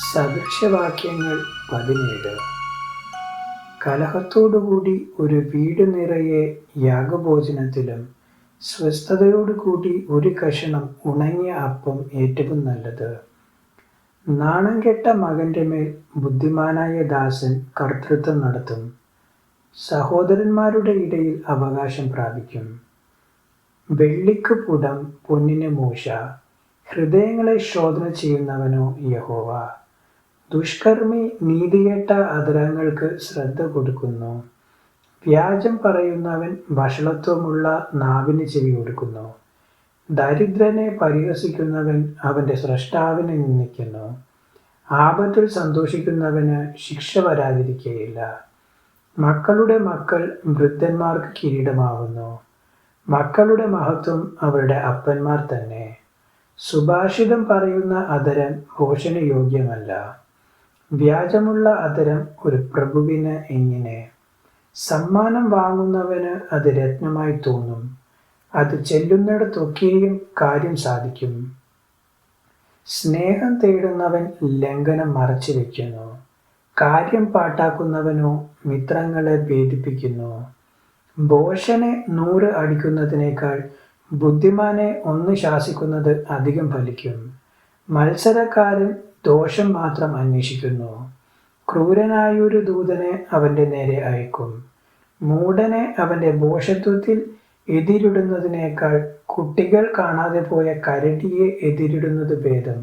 സദൃശവാക്യങ്ങൾ 17. കലഹത്തോടുകൂടി ഒരു വീട് നിറയെ യാഗഭോജനത്തിലും സ്വസ്ഥതയോടുകൂടി ഒരു കഷണം ഉണങ്ങിയ അപ്പം ഏറ്റവും നല്ലത്. നാണം കെട്ട മകൻ്റെ മേൽ ബുദ്ധിമാനായ ദാസൻ കർത്തൃത്വം നടത്തും. സഹോദരന്മാരുടെ ഇടയിൽ അവകാശം പ്രാപിക്കും. വെള്ളിക്ക് പുടം, പൊന്നിന് മൂശ, ഹൃദയങ്ങളെ ശോധന ചെയ്യുന്നവനോ യഹോവ. ദുഷ്കർമ്മി നീതികെട്ട അധരങ്ങൾക്ക് ശ്രദ്ധ കൊടുക്കുന്നു. വ്യാജം പറയുന്നവൻ വഷളത്വമുള്ള നാവിന് ചെവി കൊടുക്കുന്നു. ദരിദ്രനെ പരിഹസിക്കുന്നവൻ അവൻ്റെ സ്രഷ്ടാവിനെ നിന്ദിക്കുന്നു. ആപത്തിൽ സന്തോഷിക്കുന്നവന് ശിക്ഷ വരാതിരിക്കുകയില്ല. മക്കളുടെ മക്കൾ വൃദ്ധന്മാർക്ക് കിരീടമാവുന്നു. മക്കളുടെ മഹത്വം അവരുടെ അപ്പന്മാർ തന്നെ. സുഭാഷിതം പറയുന്ന അധരം ഭോഷന് യോഗ്യമല്ല. വ്യാജമുള്ള അധരം ഒരു പ്രഭുവിന് എങ്ങനെ. സമ്മാനം വാങ്ങുന്നവന് അത് രത്നമായി തോന്നും. അത് ചെല്ലുന്നിടത്തൊക്കെയും കാര്യം സാധിക്കും. സ്നേഹം തേടുന്നവൻ ലംഘനം മറച്ചു വയ്ക്കുന്നു. കാര്യം പാട്ടാക്കുന്നവനോ മിത്രങ്ങളെ ഭേദിപ്പിക്കുന്നു. ഭോഷനെ 100 അടിക്കുന്നതിനേക്കാൾ ബുദ്ധിമാനെ 1 ശാസിക്കുന്നത് അധികം ഫലിക്കും. മത്സരക്കാരൻ ദോഷം മാത്രം അന്വേഷിക്കുന്നു. ക്രൂരനായൊരു ദൂതനെ അവൻ്റെ നേരെ അയക്കും. മൂഢനെ അവൻ്റെ ഭോഷത്വത്തിൽ എതിരിടുന്നതിനേക്കാൾ കുട്ടികൾ കാണാതെ പോയ കരടിയെ എതിരിടുന്നത് ഭേദം.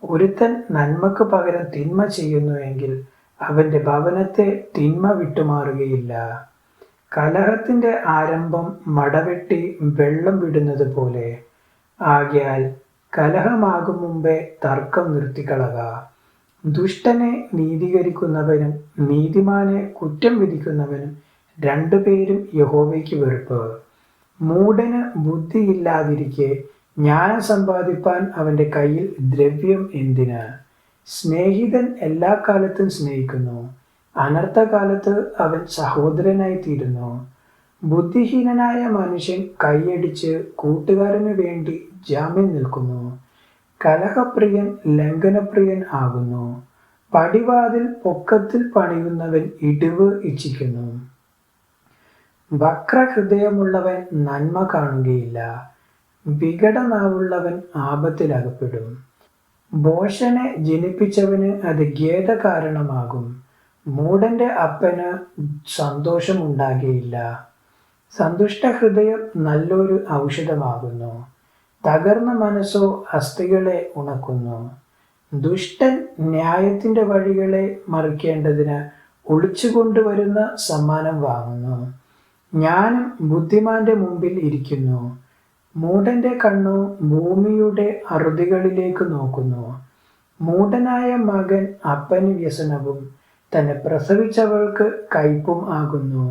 ഒരുത്തൻ നന്മക്ക് പകരം തിന്മ ചെയ്യുന്നുവെങ്കിൽ അവൻ്റെ ഭവനത്തെ തിന്മ വിട്ടുമാറുകയില്ല. കലഹത്തിൻ്റെ ആരംഭം മടവെട്ടി വെള്ളം വിടുന്നത് പോലെ. ആകയാൽ കലഹമാകും മുമ്പേ തർക്കം നിർത്തിക്കളക. ദുഷ്ടനെ നീതീകരിക്കുന്നവനും നീതിമാനെ കുറ്റം വിധിക്കുന്നവനും 2 പേരും യഹോവയ്ക്ക് വെറുപ്പ്. മൂഢന് ബുദ്ധിയില്ലാതിരിക്കെ ജ്ഞാനം സമ്പാദിപ്പാൻ അവൻ്റെ കയ്യിൽ ദ്രവ്യം എന്തിന്. സ്നേഹിതൻ എല്ലാ കാലത്തും സ്നേഹിക്കുന്നു. അനർത്ഥകാലത്ത് അവൻ സഹോദരനായി തീരുന്നു. ബുദ്ധിഹീനനായ മനുഷ്യൻ കൈയടിച്ച് കൂട്ടുകാരനു വേണ്ടി ജാമ്യം നിൽക്കുന്നു. കലഹപ്രിയൻ ലംഘനപ്രിയൻ ആകുന്നു. പടിവാതിൽ പൊക്കത്തിൽ പണിയുന്നവൻ ഇടിവ് ഇച്ഛിക്കുന്നു. വക്രഹൃദയമുള്ളവൻ നന്മ കാണുകയില്ല. വികടനാവുള്ളവൻ ആപത്തിലകപ്പെടും. ഭോഷനെ ജനിപ്പിച്ചവന് അത് ഖേദ കാരണമാകും. മൂഢന്റെ അപ്പന് സന്തോഷമുണ്ടാകുകയില്ല. സന്തുഷ്ട ഹൃദയം നല്ലൊരു ഔഷധമാകുന്നു. തകർന്ന മനസ്സോ അസ്ഥികളെ ഉണക്കുന്നു. ദുഷ്ടൻ ന്യായത്തിൻ്റെ വഴികളെ മറിക്കേണ്ടതിന് ഒളിച്ചുകൊണ്ടുവരുന്ന സമ്മാനം വാങ്ങുന്നു. ജ്ഞാനം ബുദ്ധിമാന്റെ മുമ്പിൽ ഇരിക്കുന്നു. മൂഢന്റെ കണ്ണോ ഭൂമിയുടെ അറുതികളിലേക്ക് നോക്കുന്നു. മൂഢനായ മകൻ അപ്പന് വ്യസനവും തന്നെ പ്രസവിച്ചവൾക്ക് കയ്പും ആകുന്നു.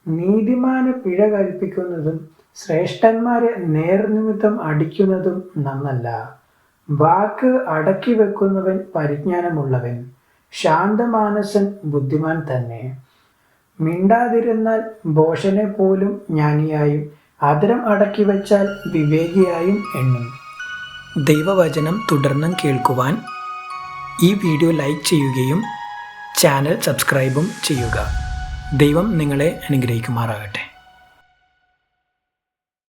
നീതിമാന് പിഴ കൽപ്പിക്കുന്നതും ശ്രേഷ്ഠന്മാരെ നേർനിമിത്തം അടിക്കുന്നതും നന്നല്ല. വാക്ക് അടക്കി വെക്കുന്നവൻ പരിജ്ഞാനമുള്ളവൻ. ശാന്തമാനസൻ ബുദ്ധിമാൻ തന്നെ. മിണ്ടാതിരുന്നാൽ ഭോഷനെ പോലും ജ്ഞാനിയായും അധരം അടക്കി വച്ചാൽ വിവേകിയായും എണ്ണും. ദൈവവചനം തുടർന്നും കേൾക്കുവാൻ ഈ വീഡിയോ ലൈക്ക് ചെയ്യുകയും ചാനൽ സബ്സ്ക്രൈബും ചെയ്യുക. ദൈവം നിങ്ങളെ അനുഗ്രഹിക്കുമാറാകട്ടെ.